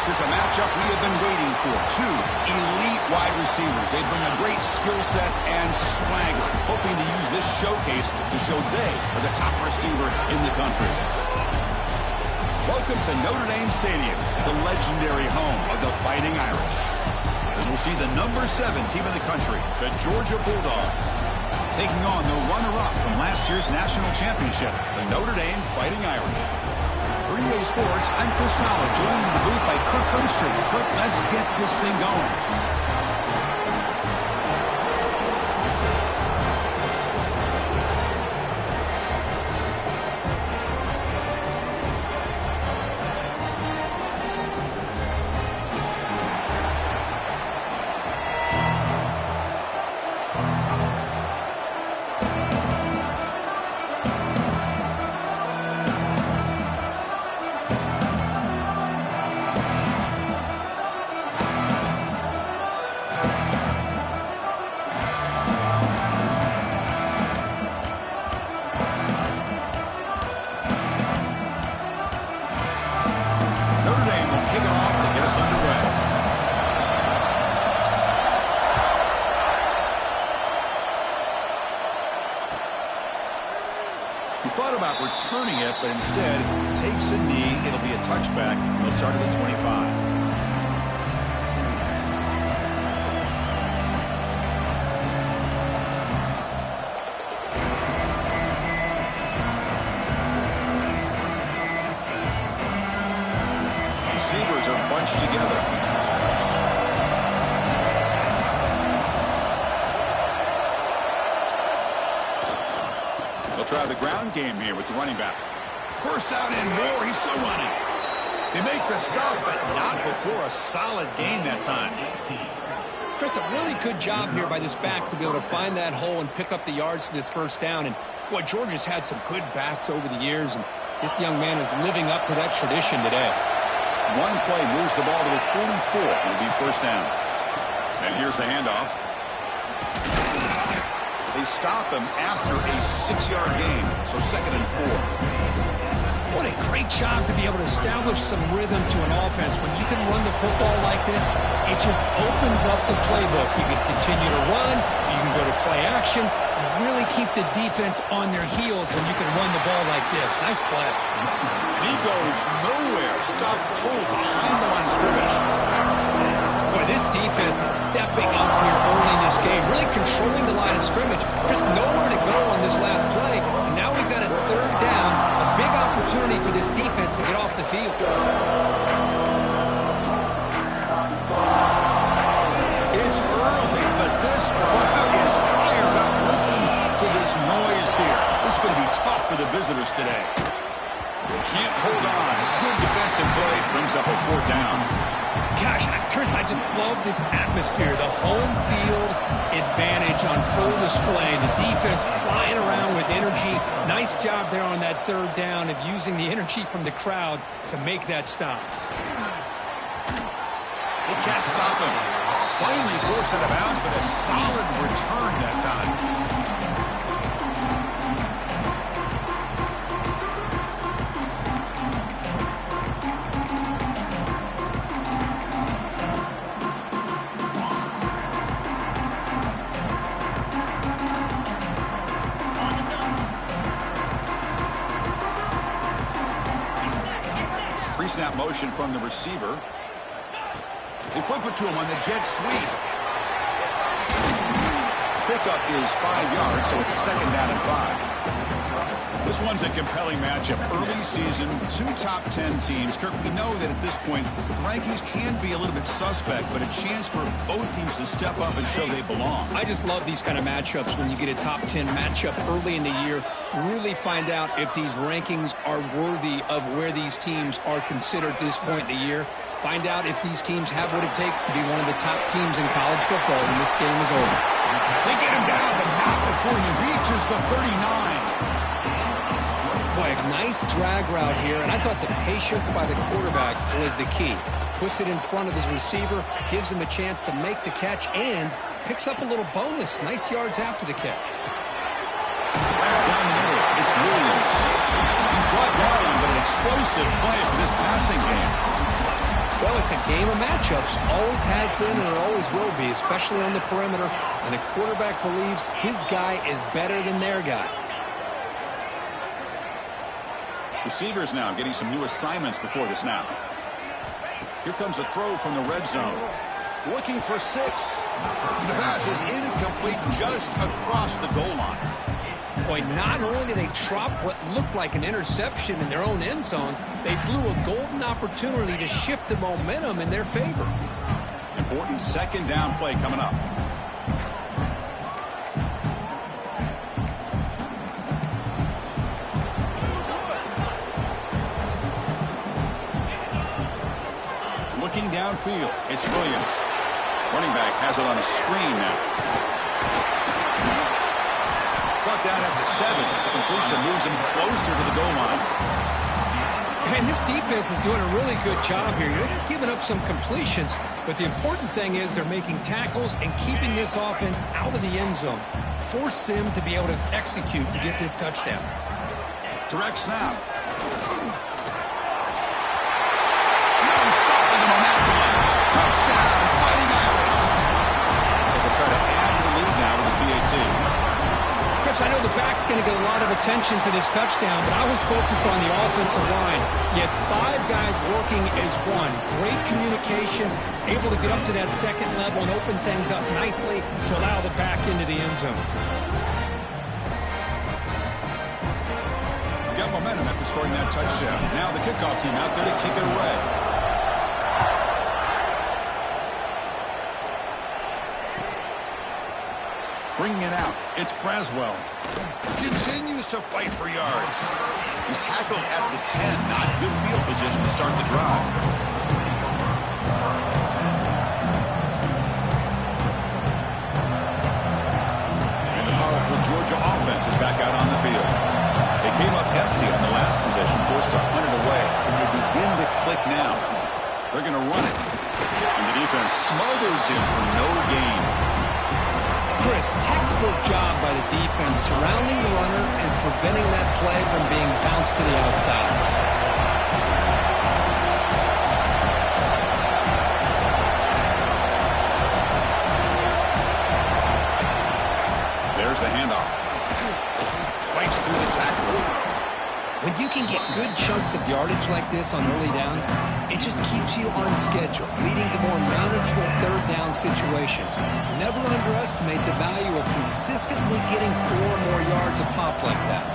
This is a matchup we have been waiting for. Two elite wide receivers. They bring a great skill set and swagger, hoping to use this showcase to show they are the top receiver in the country. Welcome to Notre Dame Stadium, the legendary home of the Fighting Irish. As we'll see the number 7 team in the country, the Georgia Bulldogs, taking on the runner-up from last year's national championship, the Notre Dame Fighting Irish. For EA Sports, I'm Chris Fowler, joined in the booth by Kirk Herbstreit. Kirk, let's get this thing going. Returning it, but instead takes a knee. It'll be a touchback. He'll start at the 25. Receivers are bunched together. Try the ground game here with the running back. First down and more. He's still running. They make the stop, but not before a solid gain that time. Chris, a really good job here by this back to be able to find that hole and pick up the yards for this first down. And, boy, Georgia's had some good backs over the years, and this young man is living up to that tradition today. One play moves the ball to the 44. It'll be first down. And here's the handoff. They stop him after a 6-yard gain, so 2nd and 4. What a great job to be able to establish some rhythm to an offense. When you can run the football like this, it just opens up the playbook. You can continue to run, you can go to play action, and really keep the defense on their heels when you can run the ball like this. Nice play. He goes nowhere. Stop cold behind the line of scrimmage. Boy, this defense is stepping up here early in this game, really controlling the line of scrimmage. Just nowhere to go on this last play. And now we've got a 3rd down, a big opportunity for this defense to get off the field. It's early, but this crowd is fired up. Listen to this noise here. This is going to be tough for the visitors today. Can't hold on. Good defensive play. Brings up a 4th down. Gosh, Chris, I just love this atmosphere. The home field advantage on full display. The defense flying around with energy. Nice job there on that 3rd down of using the energy from the crowd to make that stop. They can't stop him. Finally forced out of bounds, but a solid return that time. Pre-snap motion from the receiver. They flip it to him on the jet sweep. Pickup is 5 yards, so it's 2nd down and 5. This one's a compelling matchup. Early season, 2 top 10 teams. Kirk, we know that at this point, the rankings can be a little bit suspect, but a chance for both teams to step up and show they belong. I just love these kind of matchups when you get a top 10 matchup early in the year. Really find out if these rankings are worthy of where these teams are considered at this point in the year. Find out if these teams have what it takes to be one of the top teams in college football when this game is over. They get him down, but not before he reaches the 39. Boy, a nice drag route here, and I thought the patience by the quarterback was the key. Puts it in front of his receiver, gives him a chance to make the catch, and picks up a little bonus. Nice yards after the catch. Down the middle, it's Williams. He's brought down, but an explosive play for this passing game. Well, it's a game of matchups. Always has been and it always will be, especially on the perimeter. And the quarterback believes his guy is better than their guy. Receivers now getting some new assignments before the snap. Here comes a throw from the red zone. Looking for 6. The pass is incomplete just across the goal line. Boy, not only did they drop what looked like an interception in their own end zone, they blew a golden opportunity to shift the momentum in their favor. Important second down play coming up. Looking downfield, it's Williams. Running back has it on a screen now. Brought down at the 7. The completion moves him closer to the goal line. And this defense is doing a really good job here. They're giving up some completions, but the important thing is they're making tackles and keeping this offense out of the end zone. Force them to be able to execute to get this touchdown. Direct snap. No stopping him on that one. Touchdown, Fighting Irish. They'll try to add to the lead now with the PAT. Chris, I know the back's going to get a lot of attention for this touchdown, but I was focused on the offensive line. You had 5 guys working as one. Great communication, able to get up to that second level and open things up nicely to allow the back into the end zone. Got momentum after scoring that touchdown. Now the kickoff team out there to kick it away. Bringing it out, it's Braswell. Continues to fight for yards. He's tackled at the 10. Not good field position to start the drive. And the powerful Georgia offense is back out on the field. They came up empty on the last possession, forced to punt it away. And they begin to click now. They're going to run it. And the defense smothers him for no gain. Chris, textbook job by the defense surrounding the runner and preventing that play from being bounced to the outside. There's the handoff. Fights through the tackle. When you can get good chunks of yardage like this on early downs, it just keeps you on schedule, leading to more manageable third down situations. Never underestimate the value of consistently getting 4 or more yards a pop like that.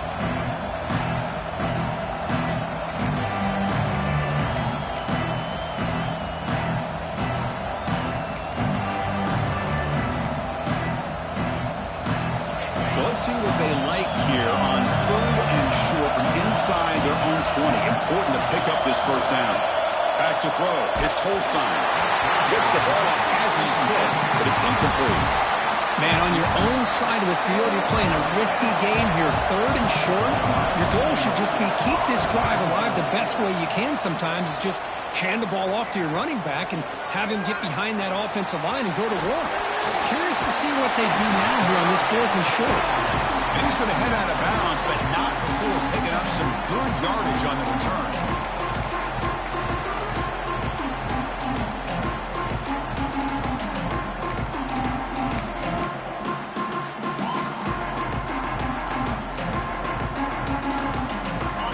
So let's see what they like here on 3rd and short from inside their own 20. Important to pick up this first down. Back to throw. It's Holstein. Gets the ball up as he's hit, but it's incomplete. Man, on your own side of the field, you're playing a risky game here. 3rd and short. Your goal should just be keep this drive alive the best way you can sometimes is just hand the ball off to your running back and have him get behind that offensive line and go to work. Curious to see what they do now here on this 4th and short. And he's going to head out of bounds, but not before picking up some good yardage on the return.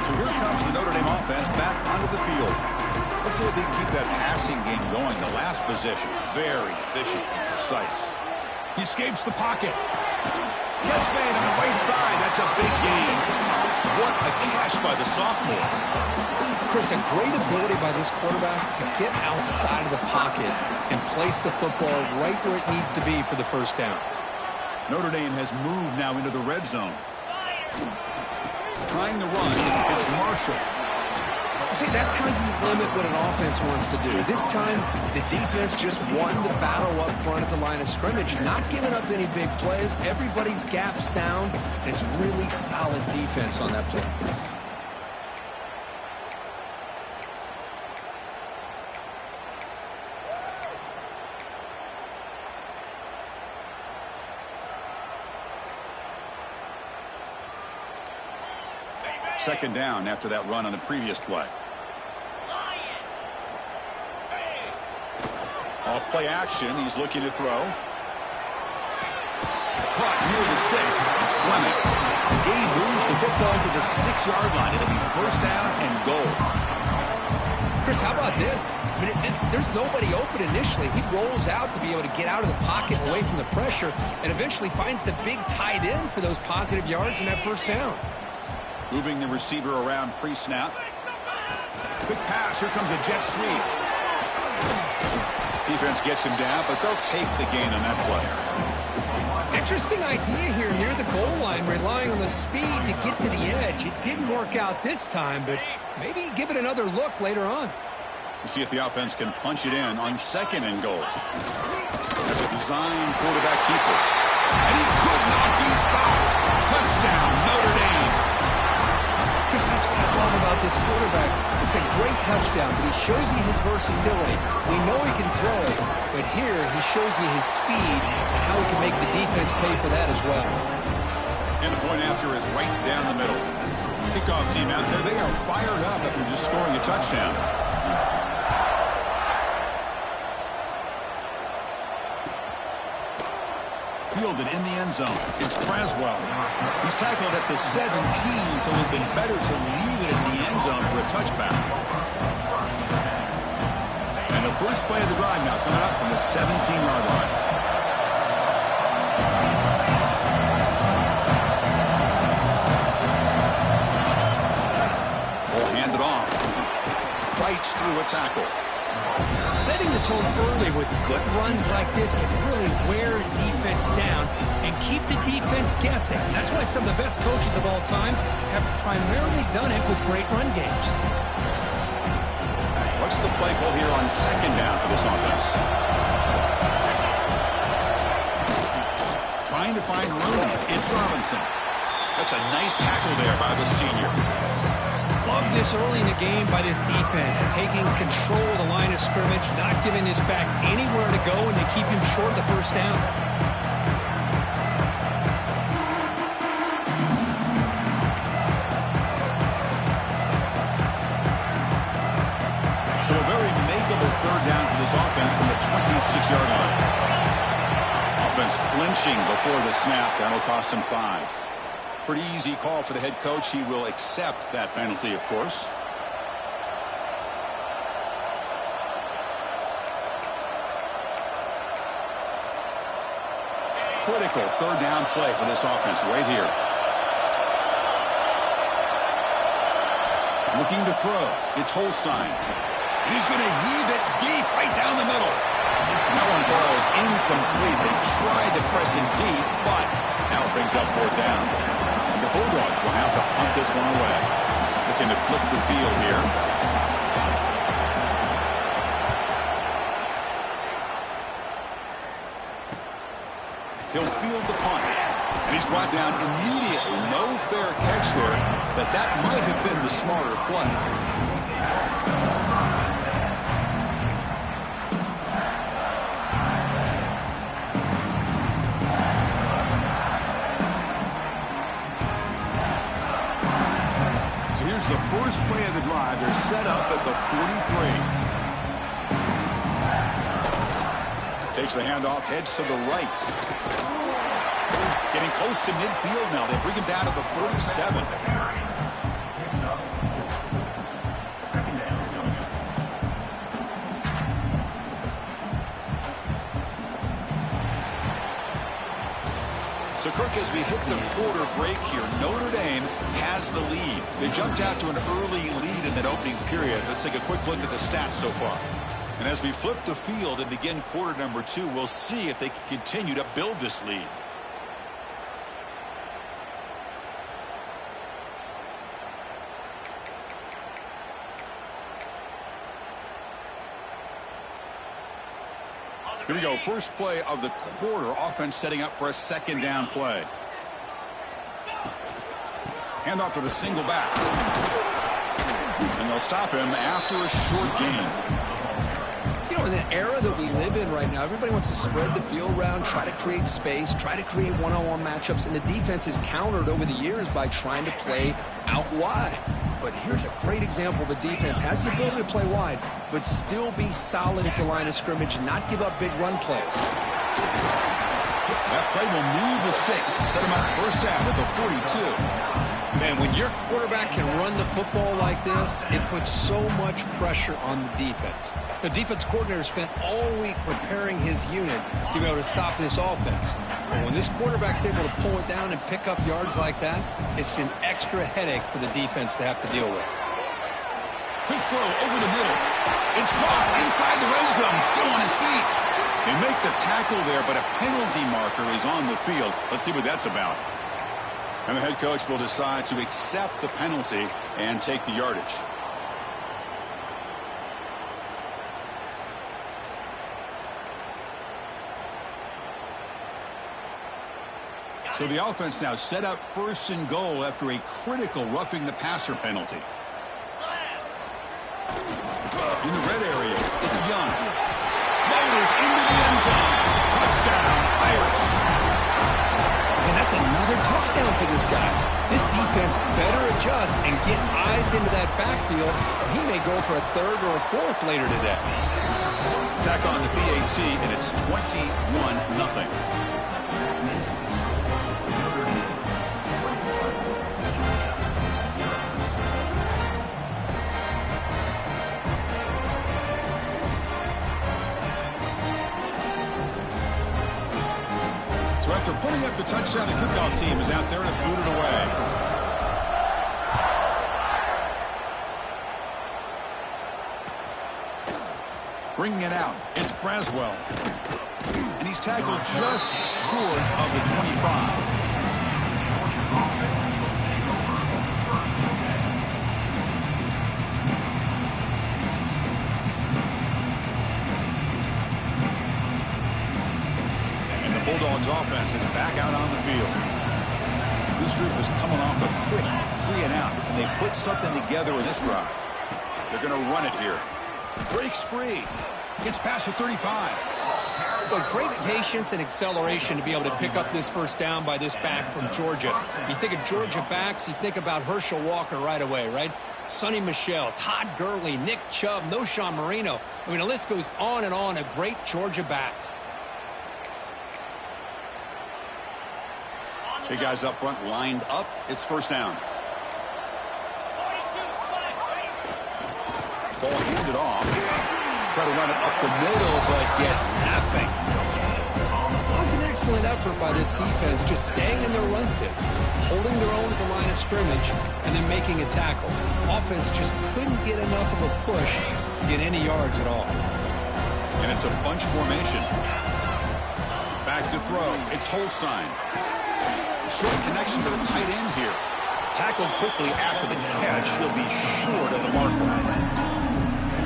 So here comes the Notre Dame offense back onto the field. Let's see if they can keep that passing game going. The last possession, very efficient and precise. He escapes the pocket. Catch made on the right side. That's a big gain. What a catch by the sophomore. Chris, a great ability by this quarterback to get outside of the pocket and place the football right where it needs to be for the first down. Notre Dame has moved now into the red zone. Trying the run. It's Marshall. See, that's how you limit what an offense wants to do. This time, the defense just won the battle up front at the line of scrimmage, not giving up any big plays. Everybody's gap sound, and it's really solid defense on that play. Second down after that run on the previous play. Off play action. He's looking to throw. Caught near the sticks. It's Fleming. The game moves the football to the 6-yard line. It'll be first down and goal. Chris, how about this? I mean, there's nobody open initially. He rolls out to be able to get out of the pocket away from the pressure and eventually finds the big tight end for those positive yards and that first down. Moving the receiver around pre-snap. Quick pass. Here comes a jet sweep. Defense gets him down, but they'll take the gain on that play. Interesting idea here near the goal line, relying on the speed to get to the edge. It didn't work out this time, but maybe give it another look later on. We'll see if the offense can punch it in on 2nd and goal. As a design quarterback keeper. And he could not be stopped. Touchdown, Notre Dame. Chris, that's what I love about this quarterback. It's a great touchdown, but he shows you his versatility. We know he can throw it, but here he shows you his speed and how he can make the defense pay for that as well. And the point after is right down the middle. Kickoff team out there, they are fired up after just scoring a touchdown. Fielded in the end zone. It's Braswell. He's tackled at the 17, so it would have been better to leave it in the end zone for a touchback. And the first play of the drive now coming up from the 17-yard line. Will hand it off. Fights through a tackle. Setting the tone early with good runs like this can really wear defense down and keep the defense guessing. That's why some of the best coaches of all time have primarily done it with great run games. What's the play call here on 2nd down for this offense? Trying to find room. It's Robinson. That's a nice tackle there by the senior. Love this early in the game by this defense, taking control of the line of scrimmage, not giving this back anywhere to go, and they keep him short of the first down. So a very makeable 3rd down for this offense from the 26-yard line. Offense flinching before the snap. That'll cost him 5. Pretty easy call for the head coach. He will accept that penalty, of course. Critical 3rd down play for this offense right here. Looking to throw. It's Holstein. And he's going to heave it deep right down the middle. That one falls incomplete. They tried to press it deep, but now it brings up 4th down. The Bulldogs will have to punt this one away. Looking to flip the field here. He'll field the punt. And he's brought down immediately. No fair catch there, but that might have been the smarter play. Here's the first play of the drive. They're set up at the 43. Takes the handoff, heads to the right. Getting close to midfield now. They bring him down to the 47. So, Kirk, as we hit the quarter break here, Notre Dame has the lead. They jumped out to an early lead in that opening period. Let's take a quick look at the stats so far. And as we flip the field and begin quarter number 2, we'll see if they can continue to build this lead. Here we go. First play of the quarter. Offense setting up for a 2nd down play. Hand off to the single back. And they'll stop him after a short gain. You know, in the era that we live in right now, everybody wants to spread the field around, try to create space, try to create one-on-one matchups, and the defense is countered over the years by trying to play out wide. But here's a great example of a defense has the ability to play wide, but still be solid at the line of scrimmage and not give up big run plays. That play will move the sticks. Set him up first down at the 42. Man, when your quarterback can run the football like this, it puts so much pressure on the defense. The defense coordinator spent all week preparing his unit to be able to stop this offense. But when this quarterback's able to pull it down and pick up yards like that, it's an extra headache for the defense to have to deal with. Quick throw over the middle. It's caught inside the red zone, still on his feet. They make the tackle there, but a penalty marker is on the field. Let's see what that's about. And the head coach will decide to accept the penalty and take the yardage. So the offense now set up first and goal after a critical roughing the passer penalty. In the red area, it's Young. Motors into the end zone. Touchdown, Irish. And that's another touchdown for this guy. This defense better adjust and get eyes into that backfield, or he may go for a third or a fourth later today. Tack on the PAT, and it's 21-0. So after putting up the touchdown, the kickoff team is out there and booted away. Bringing it out, it's Braswell. And he's tackled just short of the 25. Bulldogs offense is back out on the field. This group is coming off a quick 3-and-out. Can they put something together in this drive? They're going to run it here. Breaks free. Gets past the 35. But great patience and acceleration to be able to pick up this first down by this back from Georgia. You think of Georgia backs, you think about Herschel Walker right away, right? Sonny Michel, Todd Gurley, Nick Chubb, Noshawn Marino. I mean, the list goes on and on of great Georgia backs. Big guys up front lined up. It's first down. Ball handed off. Try to run it up the middle, but get nothing. It was an excellent effort by this defense, just staying in their run fits, holding their own at the line of scrimmage, and then making a tackle. Offense just couldn't get enough of a push to get any yards at all. And it's a bunch formation. Back to throw. It's Holstein. Short connection to the tight end here. Tackled quickly after the catch. He'll be short of the marker.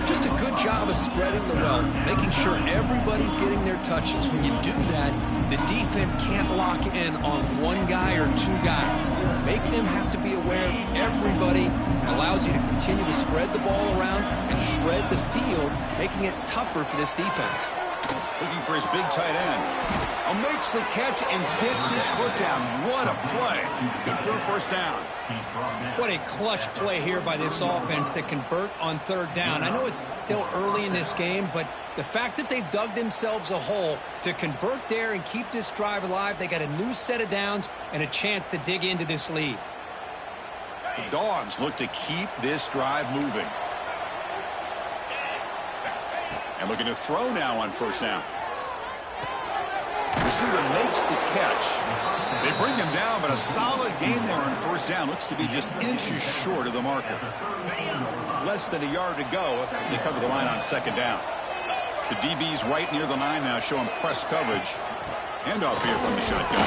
Just a good job of spreading the wealth, making sure everybody's getting their touches. When you do that, the defense can't lock in on one guy or two guys. Make them have to be aware of everybody. It allows you to continue to spread the ball around and spread the field, making it tougher for this defense. Looking for his big tight end. Makes the catch and gets his foot down. What a play. Good for a first down. What a clutch play here by this offense to convert on third down. I know it's still early in this game, but the fact that they've dug themselves a hole to convert there and keep this drive alive, they got a new set of downs and a chance to dig into this lead. The Dogs look to keep this drive moving. And looking to throw now on first down. Receiver makes the catch. They bring him down, but a solid gain there on first down. Looks to be just inches short of the marker. Less than a yard to go as they cover the line on second down. The DB's right near the line now, showing press coverage. Handoff here from the shotgun.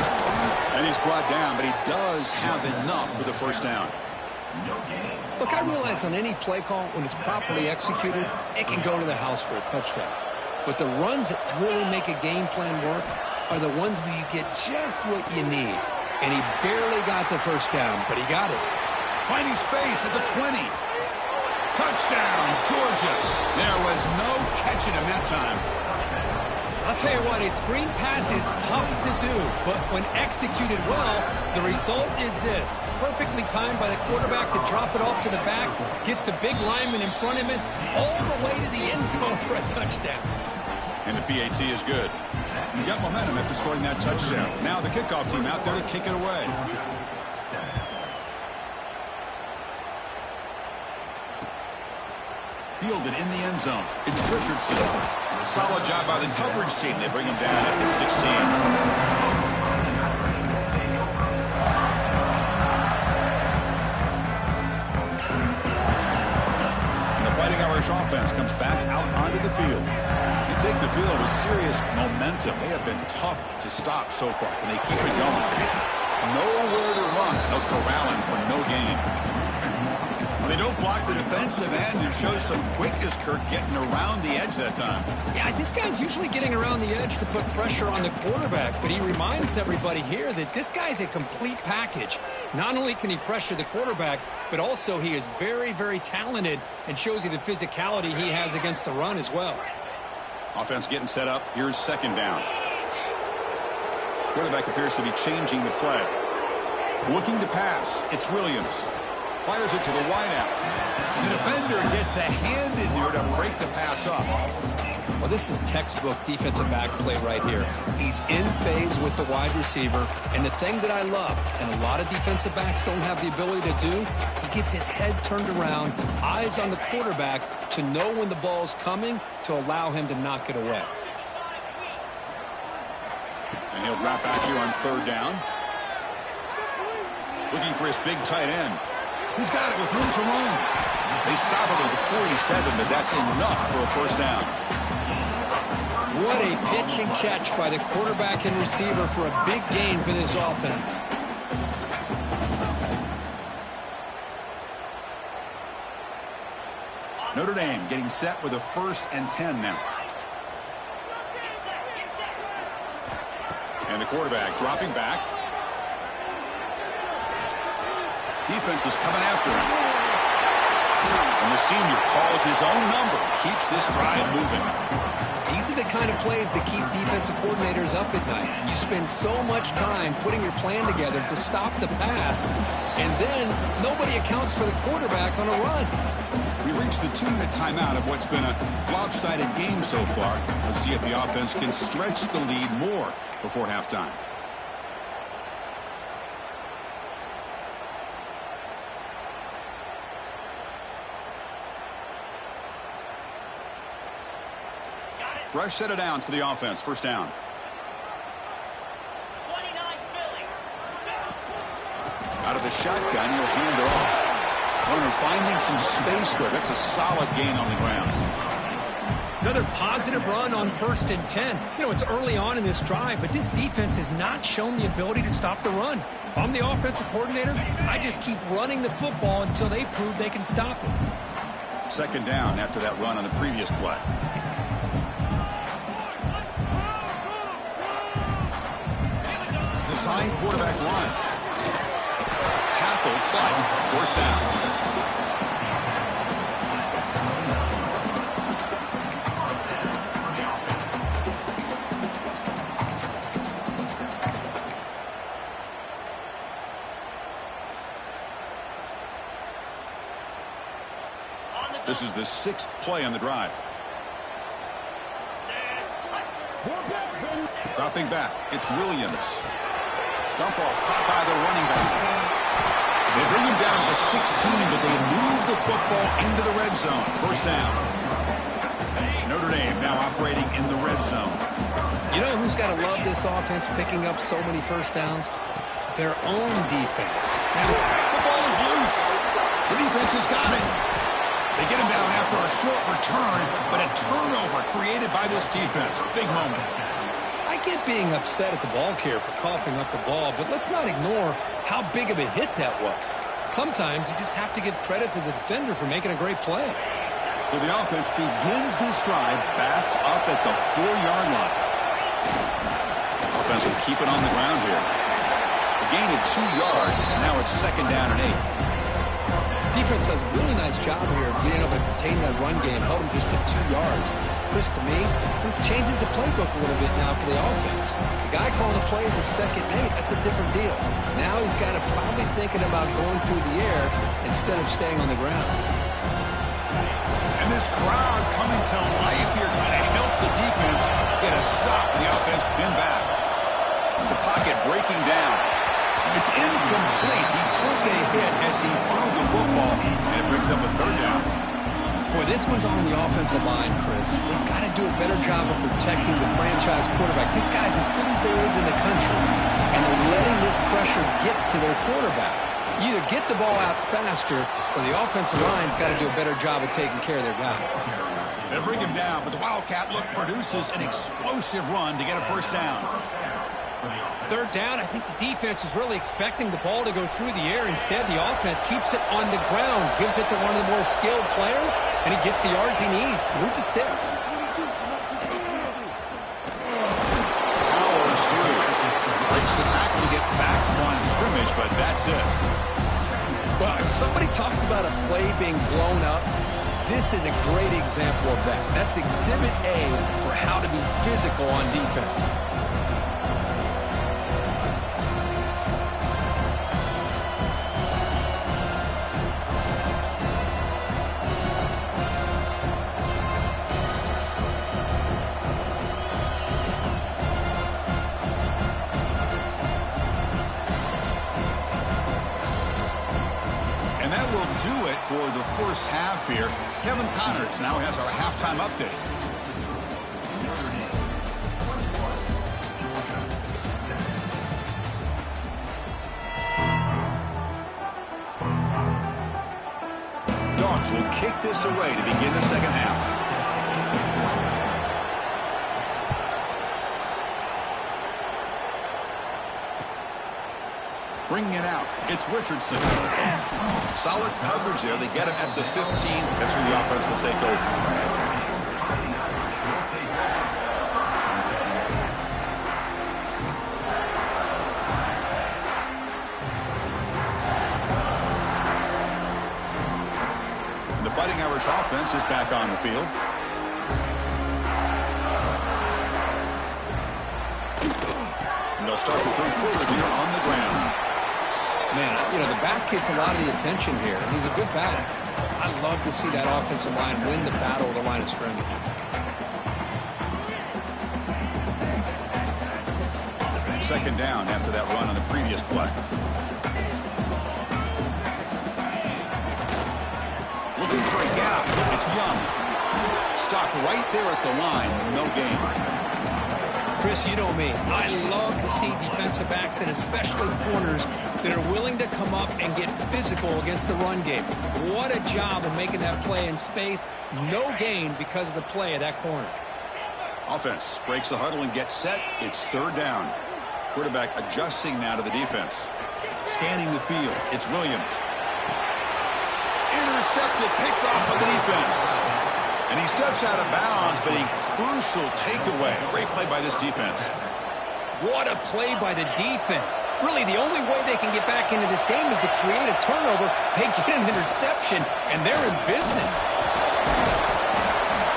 And he's brought down, but he does have enough for the first down. Look, I realize on any play call, when it's properly executed, it can go to the house for a touchdown. But the runs that really make a game plan work are the ones where you get just what you need. And he barely got the first down, but he got it. Finding space at the 20. Touchdown, Georgia. There was no catching him that time. I'll tell you what, a screen pass is tough to do, but when executed well, the result is this. Perfectly timed by the quarterback to drop it off to the back, gets the big lineman in front of him, all the way to the end zone for a touchdown. And the PAT is good. You got momentum after scoring that touchdown. Now the kickoff team out there to kick it away. Fielded in the end zone. It's Richardson. Solid job by the coverage team. They bring him down at the 16. And the Fighting Irish offense comes back out onto the field. You take the field with serious momentum. They have been tough to stop so far. Can they keep it going? Nowhere to run. No corralling for no gain. Well, they don't block the defensive end and show some quickness, Kirk, getting around the edge that time. Yeah, this guy's usually getting around the edge to put pressure on the quarterback, but he reminds everybody here that this guy's a complete package. Not only can he pressure the quarterback, but also he is very, very talented and shows you the physicality he has against the run as well. Offense getting set up. Here's second down. Quarterback appears to be changing the play. Looking to pass. It's Williams. Fires it to the wideout. The defender gets a hand in there to break the pass up. Well, this is textbook defensive back play right here. He's in phase with the wide receiver. And the thing that I love, and a lot of defensive backs don't have the ability to do, he gets his head turned around, eyes on the quarterback to know when the ball's coming to allow him to knock it away. And he'll drop back here on third down. Looking for his big tight end. He's got it with room to run. They stop him at the 47, but that's enough for a first down. What a pitch and catch by the quarterback and receiver for a big gain for this offense. Notre Dame getting set with a 1st and 10 now. And the quarterback dropping back. Defense is coming after him. And the senior calls his own number. Keeps this drive moving. These are the kind of plays that keep defensive coordinators up at night. You spend so much time putting your plan together to stop the pass, and then nobody accounts for the quarterback on a run. We reached the 2-minute timeout of what's been a lopsided game so far. Let's see if the offense can stretch the lead more before halftime. Fresh set of downs for the offense. First down. 29 Philly. Out of the shotgun, he'll hand it off. Runner finding some space there. That's a solid gain on the ground. Another positive run on 1st and 10. You know, it's early on in this drive, but this defense has not shown the ability to stop the run. If I'm the offensive coordinator, I just keep running the football until they prove they can stop it. Second down after that run on the previous play. Design quarterback run. Tackled, but forced down. This is the 6th play on the drive. Dropping back, it's Williams. Dump off, caught by the running back. They bring him down to the 16, but they move the football into the red zone. First down. Notre Dame now operating in the red zone. You know who's got to love this offense picking up so many first downs? Their own defense. And the ball is loose. The defense has got it. They get him down after a short return, but a turnover created by this defense. Big moment. I get being upset at the ball carrier for coughing up the ball, but let's not ignore how big of a hit that was. Sometimes you just have to give credit to the defender for making a great play. So the offense begins this drive backed up at the 4-yard line. Offense will keep it on the ground here. A gain of 2 yards. Now it's 2nd down and 8. Defense does a really nice job here of being able to contain that run game, help them just get 2 yards. Chris, to me, this changes the playbook a little bit now for the offense. The guy calling the plays at 2nd and 8, that's a different deal. Now he's got to probably thinking about going through the air instead of staying on the ground. And this crowd coming to life here, trying to help the defense get a stop. The offense pinned back. The pocket breaking down. It's incomplete. He took a hit as he threw the football, and it brings up a 3rd down. Boy, this one's on the offensive line, Chris. They've got to do a better job of protecting the franchise quarterback. This guy's as good as there is in the country, and they're letting this pressure get to their quarterback. You either get the ball out faster, or the offensive line's got to do a better job of taking care of their guy. They bring him down, but the Wildcat look produces an explosive run to get a 1st down. 3rd down, I think the defense is really expecting the ball to go through the air. Instead, the offense keeps it on the ground, gives it to one of the more skilled players, and he gets the yards he needs. Move the sticks. Powers through. Breaks the tackle to get back to the line of scrimmage, but that's it. Well, if somebody talks about a play being blown up, this is a great example of that. That's Exhibit A for how to be physical on defense. Do it for the 1st half here. Kevin Connors now has our halftime update. Dogs will kick this away to begin the 2nd half. Bringing it out, it's Richardson. Solid coverage there. They get it at the 15. That's where the offense will take over. The Fighting Irish offense is back on the field. And they'll start the 3rd quarter here on the ground. Man, you know, the back gets a lot of the attention here. He's a good back. I love to see that offensive line win the battle of the line of scrimmage. Second down after that run on the previous play. Looking for a gap. It's Young. Stopped right there at the line. No gain. Chris, you know me. I love to see defensive backs and especially corners that are willing to come up and get physical against the run game. What a job of making that play in space. No gain because of the play of that corner. Offense breaks the huddle and gets set. It's 3rd down. Quarterback adjusting now to the defense. Scanning the field. It's Williams. Intercepted, picked off by the defense. And he steps out of bounds, but a crucial takeaway. Great play by this defense. What a play by the defense. Really, the only way they can get back into this game is to create a turnover. They get an interception, and they're in business.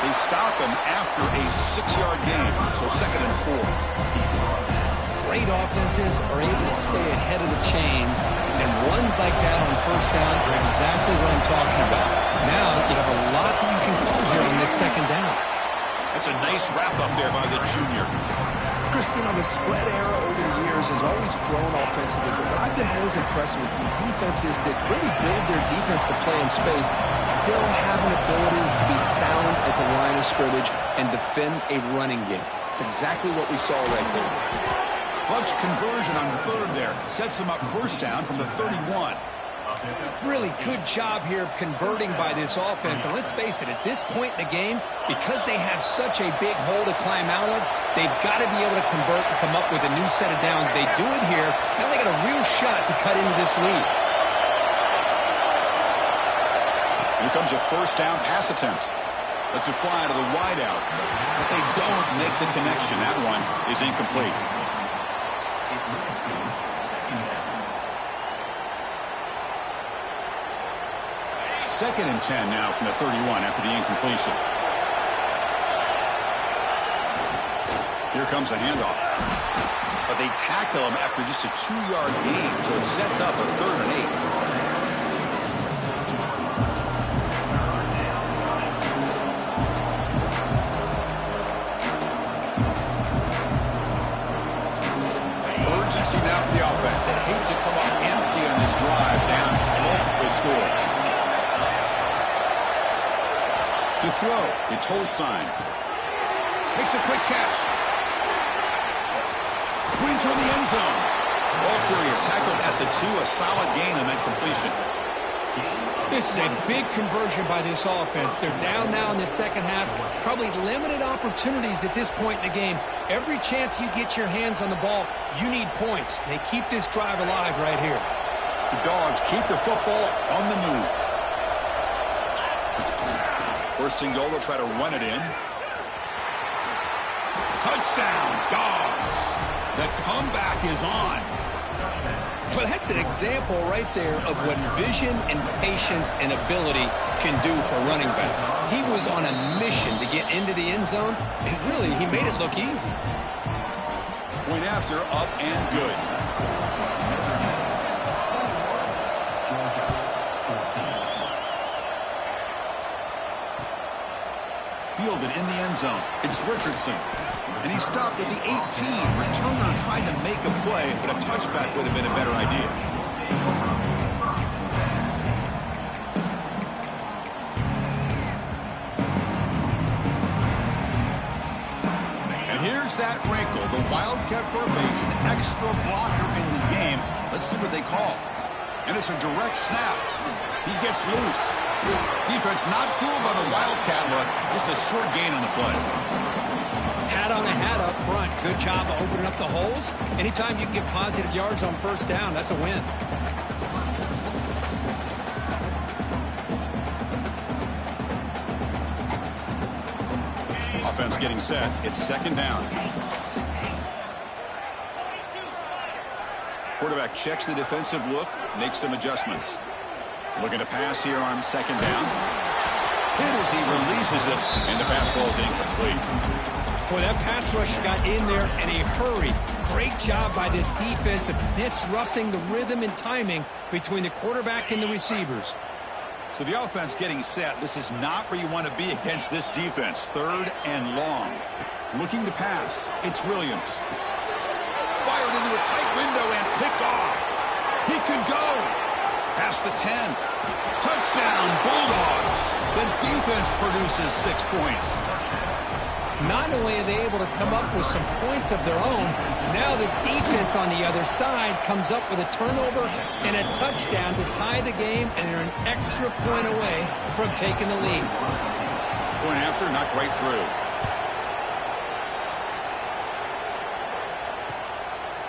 They stop him after a 6-yard gain, so 2nd and 4. Great offenses are able to stay ahead of the chains, and runs like that on 1st down are exactly what I'm talking about. Now you have a lot that you can call here on this 2nd down. That's a nice wrap-up there by the junior. Chris, you know, the spread era over the years has always grown offensively, but what I've been always impressed with the defenses that really build their defense to play in space still have an ability to be sound at the line of scrimmage and defend a running game. It's exactly what we saw right there. Clutch conversion on 3rd there. Sets them up 1st down from the 31. Really good job here of converting by this offense. And let's face it, at this point in the game, because they have such a big hole to climb out of, they've got to be able to convert and come up with a new set of downs. They do it here. Now they got a real shot to cut into this lead. Here comes a 1st down pass attempt. Lets it fly to the wideout. But they don't make the connection. That one is incomplete. Second and 10 now from the 31 after the incompletion. Here comes a handoff. But they tackle him after just a 2-yard gain, so it sets up a 3rd and 8. Urgency now for the offense. They hate to come up empty on this drive, down multiple scores. To throw, it's Holstein. Makes a quick catch. Going toward the end zone. Ball carrier tackled at the 2, a solid gain on that completion. This is a big conversion by this offense. They're down now in the second half. Probably limited opportunities at this point in the game. Every chance you get your hands on the ball, you need points. They keep this drive alive right here. The Dogs keep the football on the move. First and goal, they'll try to run it in. Touchdown, Dogs. The comeback is on. Well, that's an example right there of what vision and patience and ability can do for a running back. He was on a mission to get into the end zone, and really, he made it look easy. Point after, up and good. Fielded in the end zone. It's Richardson. And he stopped at the 18. Returner tried to make a play, but a touchback would have been a better idea. And here's that wrinkle. The Wildcat formation, extra blocker in the game. Let's see what they call. And it's a direct snap. He gets loose. Defense not fooled by the Wildcat look. Just a short gain on the play. Hat on a hat up front. Good job of opening up the holes. Anytime you can get positive yards on first down, that's a win. Offense getting set. It's second down. Quarterback checks the defensive look, makes some adjustments. Looking to pass here on second down. Hit as he releases it, and the pass ball is incomplete. Boy, that pass rush got in there in a hurry. Great job by this defense of disrupting the rhythm and timing between the quarterback and the receivers. So the offense getting set. This is not where you want to be against this defense. 3rd and long. Looking to pass. It's Williams. Fired into a tight window and picked off. He could go. Past the 10. Touchdown, Bulldogs. The defense produces 6 points. Not only are they able to come up with some points of their own, now the defense on the other side comes up with a turnover and a touchdown to tie the game, and they're an extra point away from taking the lead. Point after, knocked right through.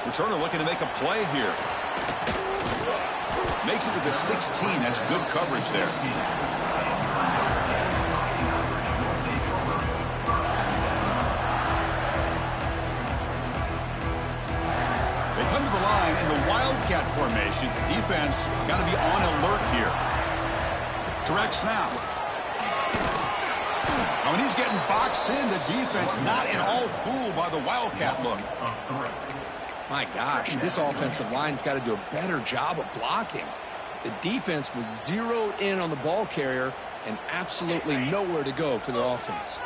Returner looking to make a play here. Makes it to the 16. That's good coverage there. Come to the line in the Wildcat formation. Defense got to be on alert here. Direct snap. And when he's getting boxed in, the defense not at all fooled by the Wildcat look. My gosh, this offensive line's got to do a better job of blocking. The defense was zeroed in on the ball carrier and absolutely nowhere to go for the offense.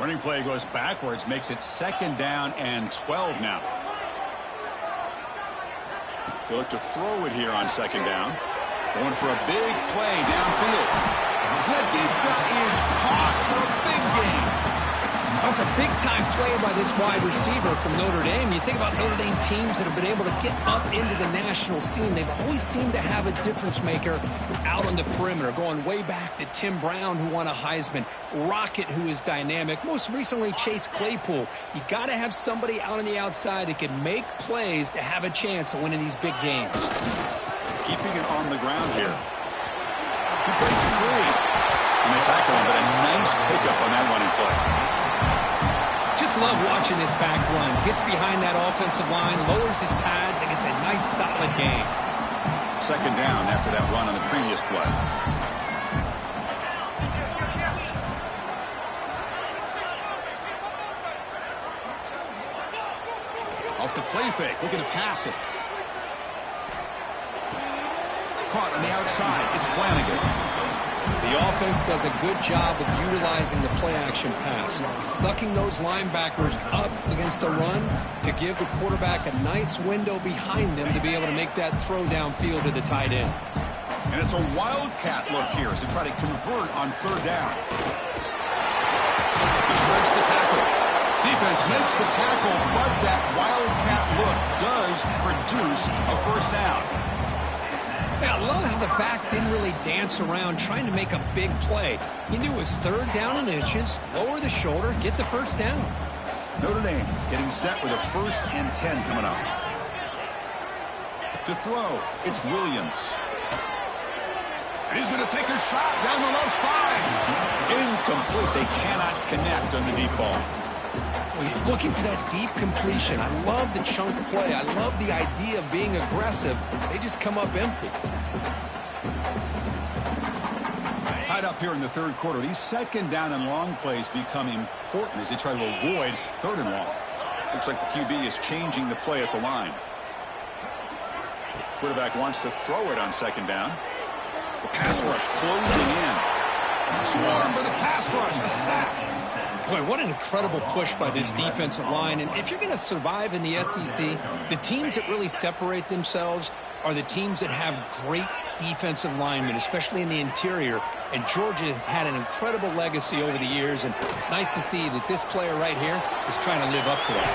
Running play goes backwards, makes it second down and 12 now. They look to throw it here on second down. Going for a big play downfield. That deep shot is caught for a big gain. That's a big-time play by this wide receiver from Notre Dame. You think about Notre Dame teams that have been able to get up into the national scene. They've always seemed to have a difference maker out on the perimeter, going way back to Tim Brown, who won a Heisman, Rocket, who is dynamic, most recently Chase Claypool. You got to have somebody out on the outside that can make plays to have a chance of winning these big games. Keeping it on the ground here. He breaks free. And they tackle him, but a nice pickup on that running play. Just love watching this back run. Gets behind that offensive line, lowers his pads, and gets a nice solid gain. Second down after that run on the previous play. fake, looking to pass it. Caught on the outside. It's Flanagan. The offense does a good job of utilizing the play-action pass, sucking those linebackers up against the run to give the quarterback a nice window behind them to be able to make that throw downfield to the tight end. And it's a wildcat look here as they try to convert on third down. He shreds the tackle. Defense makes the tackle, but that wildcat look does produce a first down. Yeah, I love how the back didn't really dance around trying to make a big play. He knew it was third down and inches, lower the shoulder, get the first down. Notre Dame getting set with a 1st and 10 coming up. To throw, it's Williams. And he's going to take a shot down the left side. Incomplete. They cannot connect on the deep ball. Well, he's looking for that deep completion. I love the chunk play. I love the idea of being aggressive. They just come up empty. Tied up here in the third quarter. These second down and long plays become important as they try to avoid third and long. Looks like the QB is changing the play at the line. Quarterback wants to throw it on second down. The pass rush closing in. Swarm for the pass rush. A sack. Boy, what an incredible push by this defensive line. And if you're going to survive in the SEC, the teams that really separate themselves are the teams that have great defensive linemen, especially in the interior. And Georgia has had an incredible legacy over the years, and it's nice to see that this player right here is trying to live up to that.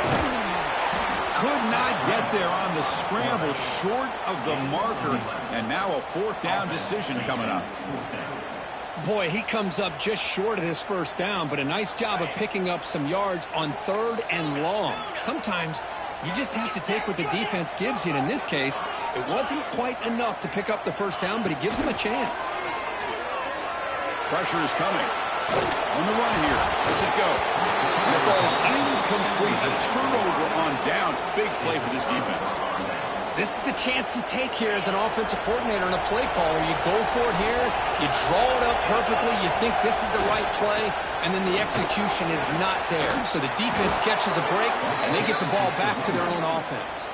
Could not get there on the scramble, short of the marker, and now a 4th down decision coming up. Boy, he comes up just short of his first down, but a nice job of picking up some yards on third and long. Sometimes you just have to take what the defense gives you, and in this case, it wasn't quite enough to pick up the first down, but he gives him a chance. Pressure is coming. On the run here. Let's it go. And it falls incomplete. A turnover on downs. Big play for this defense. This is the chance you take here as an offensive coordinator and a play caller. You go for it here. You draw it up perfectly. You think this is the right play, and then the execution is not there. So the defense catches a break, and they get the ball back to their own offense.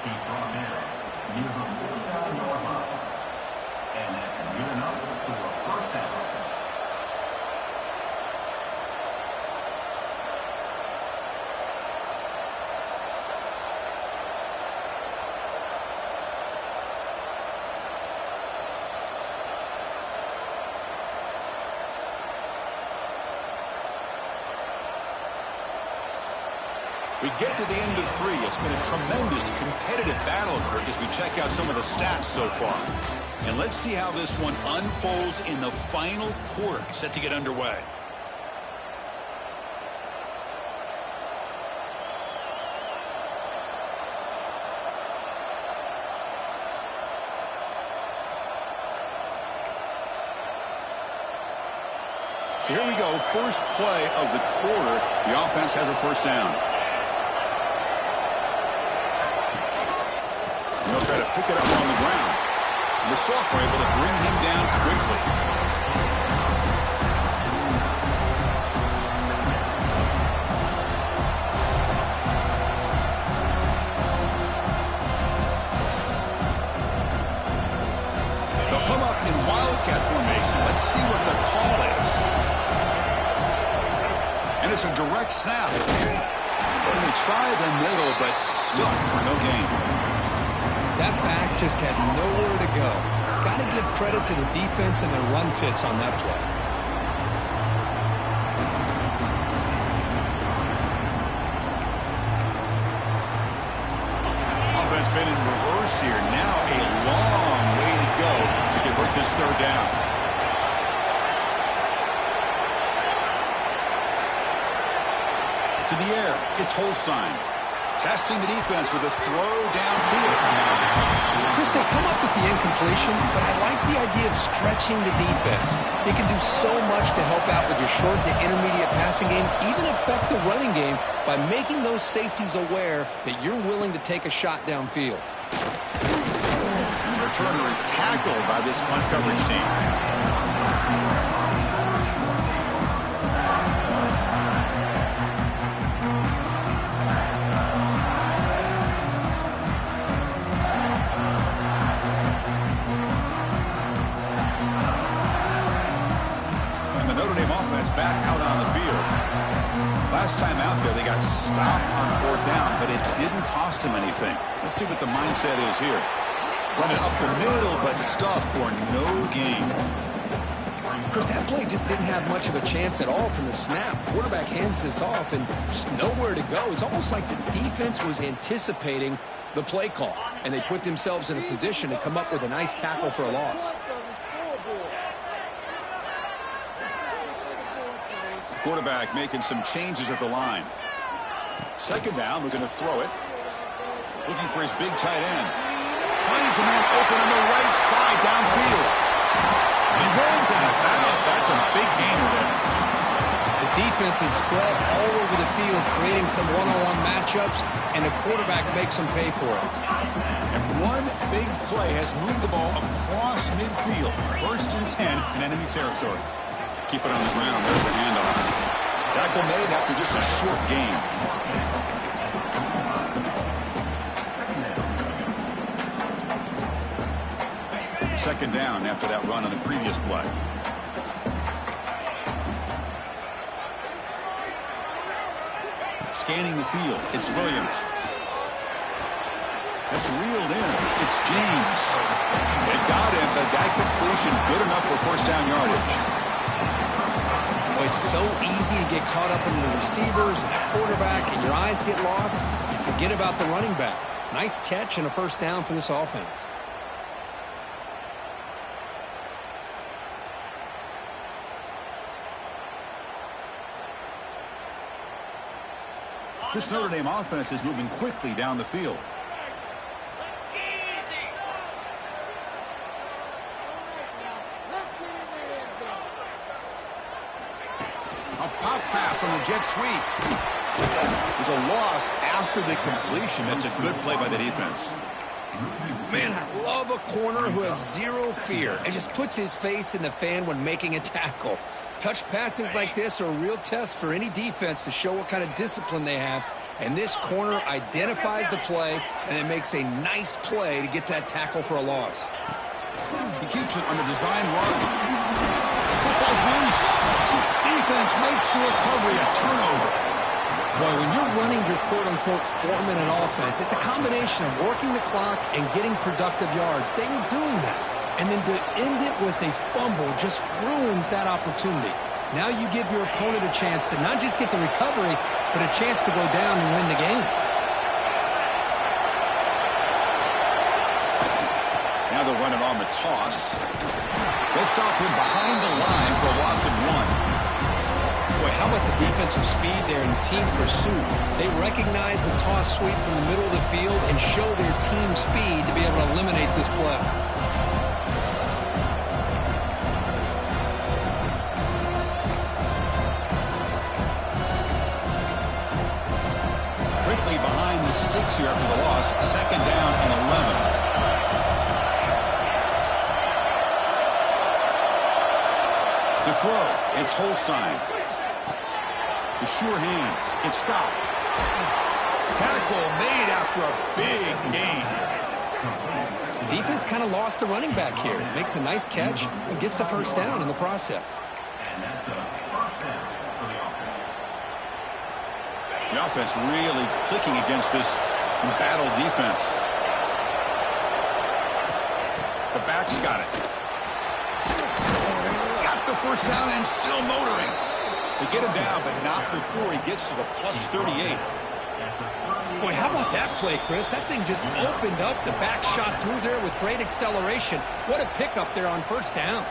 We get to the end of 3. It's been a tremendous competitive battle, Kirk, as we check out some of the stats so far. And let's see how this one unfolds in the final quarter, set to get underway. So here we go, first play of the quarter. The offense has a first down. They'll try to pick it up on the ground. And the Sock were able to bring him down quickly. They'll come up in Wildcat formation. Let's see what the call is. And it's a direct snap. And they try the middle, but stuck for no gain. That back just had nowhere to go. Got to give credit to the defense and their run fits on that play. Offense been in reverse here. Now a long way to go to convert this third down. To the air, it's Holstein. Testing the defense with a throw downfield. Chris, they come up with the incompletion, but I like the idea of stretching the defense. It can do so much to help out with your short to intermediate passing game, even affect the running game by making those safeties aware that you're willing to take a shot downfield. And the returner is tackled by this punt coverage team. back out on the field. Last time out there, they got stopped on 4th down, but it didn't cost him anything. Let's see what the mindset is here. Run it up the middle, but stuff for no gain. Chris, that play just didn't have much of a chance at all from the snap. Quarterback hands this off and just nowhere to go. It's almost like the defense was anticipating the play call, and they put themselves in a position to come up with a nice tackle for a loss. Quarterback making some changes at the line. 2nd down, we're going to throw it. Looking for his big tight end. Finds a man open on the right side downfield. He runs out of bounds. That's a big gainer there. The defense is spread all over the field, creating some one-on-one matchups, and the quarterback makes them pay for it. And one big play has moved the ball across midfield. 1st and 10 in enemy territory. Keep it on the ground. There's the handoff. Tackle made after just a short gain. Second down after that run on the previous play. Scanning the field, it's Williams. That's reeled in. It's James. It got him, but that completion good enough for 1st down yardage. Well, it's so easy to get caught up in the receivers and the quarterback, and your eyes get lost. You forget about the running back. Nice catch and a 1st down for this offense. This Notre Dame offense is moving quickly down the field. A pop pass on the jet sweep. There's a loss after the completion. That's a good play by the defense. Man, I love a corner who has zero fear and just puts his face in the fan when making a tackle. Touch passes like this are a real test for any defense to show what kind of discipline they have. And this corner identifies the play and then makes a nice play to get that tackle for a loss. He keeps it on the design run. Football's loose. Defense makes the recovery a turnover. Boy, when you're running your quote-unquote 4-minute offense, it's a combination of working the clock and getting productive yards. They were doing that. And then to end it with a fumble just ruins that opportunity. Now you give your opponent a chance to not just get the recovery, but a chance to go down and win the game. Now they'll run it on the toss. They'll stop him behind the line for a loss of 1. Boy, how about the defensive speed there in team pursuit? They recognize the toss sweep from the middle of the field and show their team speed to be able to eliminate this play. Quickly behind the sticks here after the loss. 2nd down and 11. To throw, it's Holstein. The sure hands. It's Scott. Tackle made after a big gain. Defense kind of lost a running back here. Makes a nice catch and gets the 1st down in the process. The offense really clicking against this battle defense. The back's got it. He's got the 1st down and still motoring. They get him down, but not before he gets to the plus 38. Boy, how about that play, Chris? That thing just opened up. The back shot through there with great acceleration. What a pickup there on 1st down.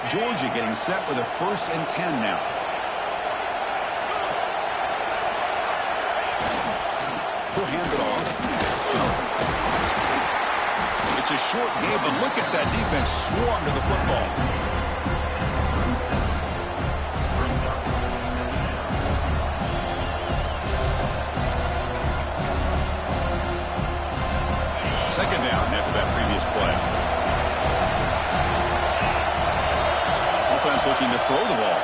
Georgia getting set with a 1st and 10 now. He'll hand it off. It's a short game, but look at that defense swarm to the football. Second down after that previous play. Offense looking to throw the ball.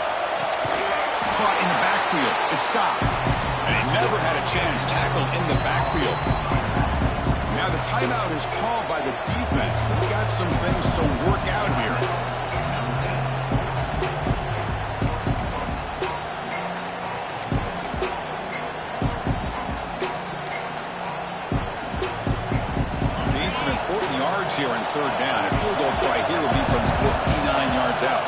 caught in the backfield. It's stopped. And he never had a chance tackled in the backfield. Now the timeout is called by the defense. They've got some things to work out here. Some important yards here in third down. A field goal try here would be from 59 yards out.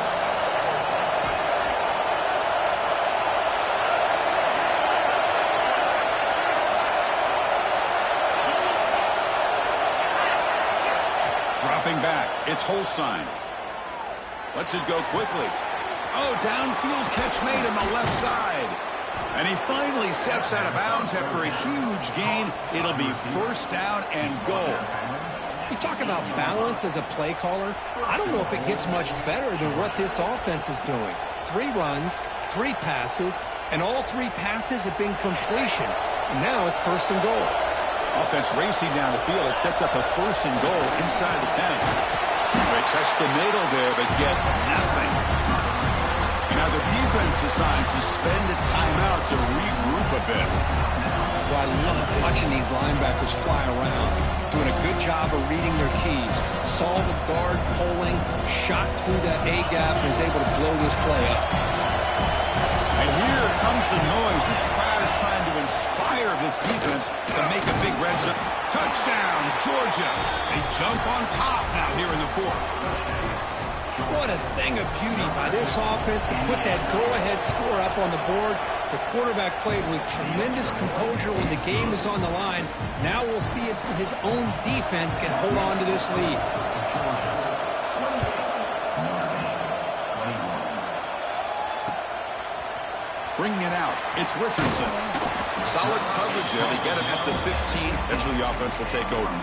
Dropping back, it's Holstein. Lets it go quickly. Oh, downfield catch made on the left side. And he finally steps out of bounds after a huge gain. It'll be first down and goal. You talk about balance as a play caller. I don't know if it gets much better than what this offense is doing. 3 runs, 3 passes, and all 3 passes have been completions. And now it's first and goal. Offense racing down the field. It sets up a first and goal inside the 10. They test the middle there, but get nothing. Now the defense decides to spend a timeout to regroup a bit. Well, I love watching these linebackers fly around, doing a good job of reading their keys. Saw the guard pulling, shot through that A-gap, and was able to blow this play up. And here comes the noise. This crowd is trying to inspire this defense to make a big red zone. Touchdown, Georgia. They jump on top now here in the 4th. What a thing of beauty by this offense to put that go-ahead score up on the board. The quarterback played with tremendous composure when the game is on the line. Now we'll see if his own defense can hold on to this lead. Bringing it out, it's Richardson. Solid coverage there. They get him at the 15. That's where the offense will take over.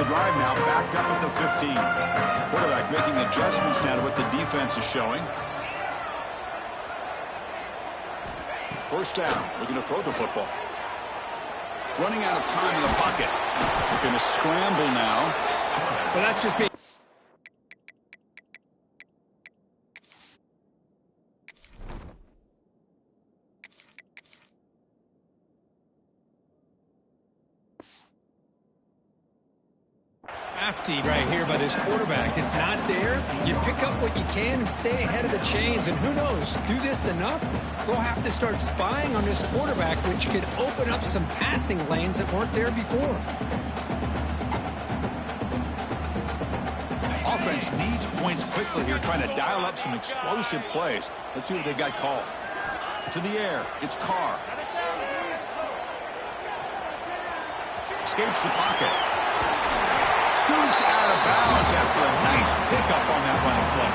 Drive now backed up at the 15. Quarterback making adjustments now to what the defense is showing. First down. Looking to throw the football. Running out of time in the pocket. They're going to scramble now. Well, that's just being... right here by this quarterback. It's not there. You pick up what you can and stay ahead of the chains. And who knows, do this enough, they'll have to start spying on this quarterback, which could open up some passing lanes that weren't there before. Offense needs points quickly here, trying to dial up some explosive plays. Let's see what they've got called. To the air, it's Carr. Escapes the pocket. Scoots out of bounds after a nice pickup on that running play.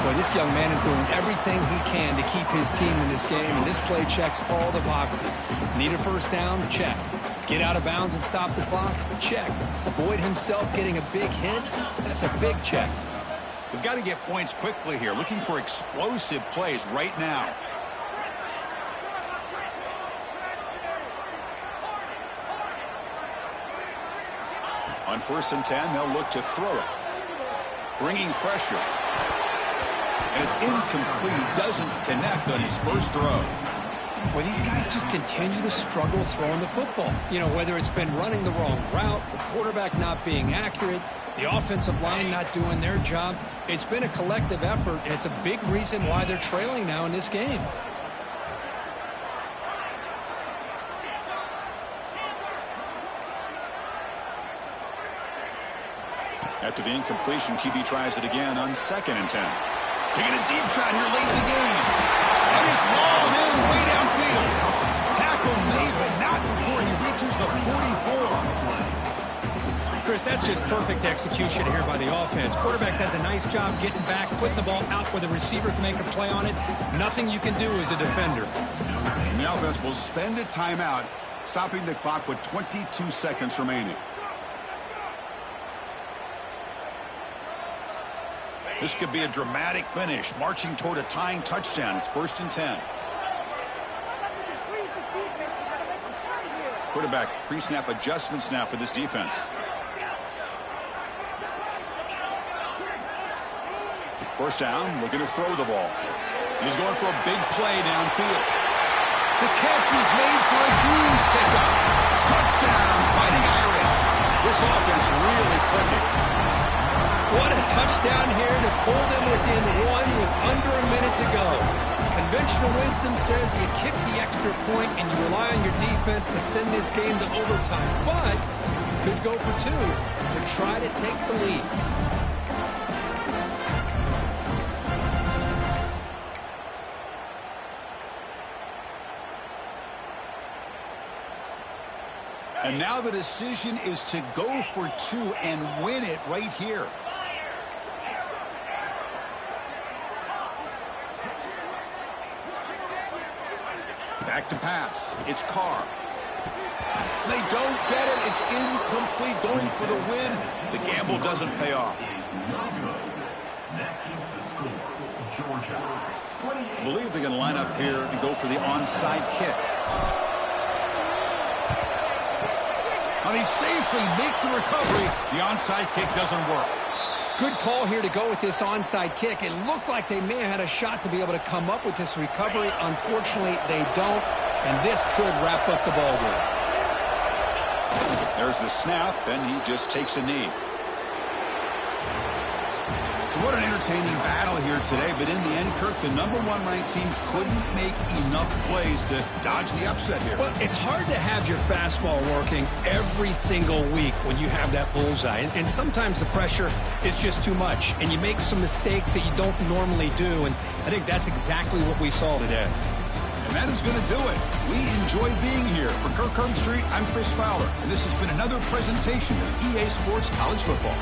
Boy, this young man is doing everything he can to keep his team in this game, and this play checks all the boxes. Need a first down? Check. Get out of bounds and stop the clock? Check. Avoid himself getting a big hit? That's a big check. We've got to get points quickly here, looking for explosive plays right now. On 1st and 10, they'll look to throw it. Bringing pressure. And it's incomplete. He doesn't connect on his first throw. Well, these guys just continue to struggle throwing the football. You know, whether it's been running the wrong route, the quarterback not being accurate, the offensive line not doing their job. It's been a collective effort, and it's a big reason why they're trailing now in this game. After the incompletion, QB tries it again on 2nd and 10. Taking a deep shot here late in the game. And it's long in way downfield. Tackle made, but not before he reaches the 44. Chris, that's just perfect execution here by the offense. Quarterback does a nice job getting back, putting the ball out where the receiver can make a play on it. Nothing you can do as a defender. And the offense will spend a timeout, stopping the clock with 22 seconds remaining. This could be a dramatic finish, marching toward a tying touchdown. It's 1st and 10. Quarterback pre-snap adjustments now for this defense. First down, looking to throw the ball. He's going for a big play downfield. The catch is made for a huge pickup. Touchdown, Fighting Irish. This offense really clicking. What a touchdown here to pull them within one with under a minute to go. Conventional wisdom says you kick the extra point and you rely on your defense to send this game to overtime. But you could go for two to try to take the lead. And now the decision is to go for two and win it right here. Back to pass. It's Carr. They don't get it. It's incomplete. Going for the win. The gamble doesn't pay off. I believe they're going to line up here and go for the onside kick. And they safely make the recovery. The onside kick doesn't work. Good call here to go with this onside kick. It looked like they may have had a shot to be able to come up with this recovery. Unfortunately, they don't, and this could wrap up the ball game. There's the snap, and he just takes a knee. So what an entertaining battle here today, but in the end, Kirk, the #1 ranked team couldn't make enough plays to dodge the upset here. Well, it's hard to have your fastball working every single week when you have that bullseye, and sometimes the pressure is just too much, and you make some mistakes that you don't normally do, and I think that's exactly what we saw today. And that is going to do it. We enjoyed being here. For Kirk Herbstreit, I'm Chris Fowler, and this has been another presentation of EA Sports College Football.